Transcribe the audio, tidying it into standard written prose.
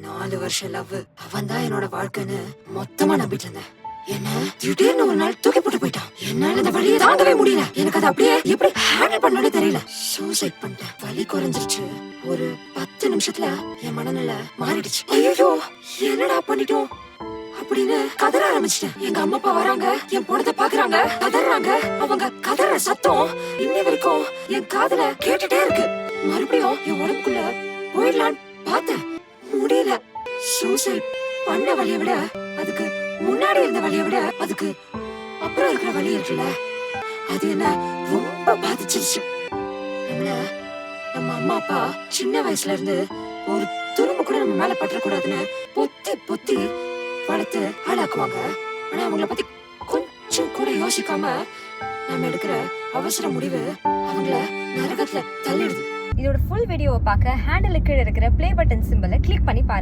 4 வருஷம் லவ், அவன் தான் என்னோட வாழ்க்கைன்னு மொத்தமா நம்பிட்டு இருந்தேன். என்ன திடீர்னு ஒரு நாள் தூக்கி போட்டு போயிட்டான். என்னால இந்த வலியை தாங்கவே முடியல. எனக்கு அது அப்படியே எப்படி ஹேண்டில் பண்ணனே தெரியல. சூசைட் பண்ணிட்டேன். வலி குறைஞ்சிருச்சு. ஒரு 10 நிமிஷத்துல என் மனநிலை மாறிடுச்சு. ஐயோ என்னடா பண்ணிட்டோம் அப்படின்னு கதற ஆரம்பிச்சிட்டேன். எங்க அம்மா அப்பா வராங்க, என் பொண்ணத பாக்குறாங்க, கதறாங்க. அவங்க கதற சத்தம் இன்னி வரைக்கும் என் காதுல கேட்டுட்டே இருக்கு. மறுபடியும் என் உடம்புக்குள்ள போயிடலான்னு பார்த்தேன், முடியல. சூசைட் பண்ண வலியை விட, அதுக்கு முன்னாடி இருந்த வலியை விட, அதுக்கு அப்புறம் இருக்கிற வலி இருக்குல்ல, அது என்ன ரொம்ப பாதிச்சிருச்சு. நம்ம அம்மா அப்பா சின்ன வயசுல இருந்து ஒரு துரும்பு கூட நம்ம மேல பற்றக்கூடாதுன்னு பொத்தி பொத்தி வளர்த்து ஆளாக்குவாங்க. ஆனா அவங்கள பத்தி கொஞ்சம் கூட யோசிக்காம நாம எடுக்கிற அவசர முடிவு அவங்கள நரகத்துல தள்ளிடுது. இதோட ஃபுல் வீடியோவை பார்க்க ஹேண்டிலுக்கு இருக்கிற ப்ளே பட்டன் சிம்பலை கிளிக் பண்ணி பாருங்க.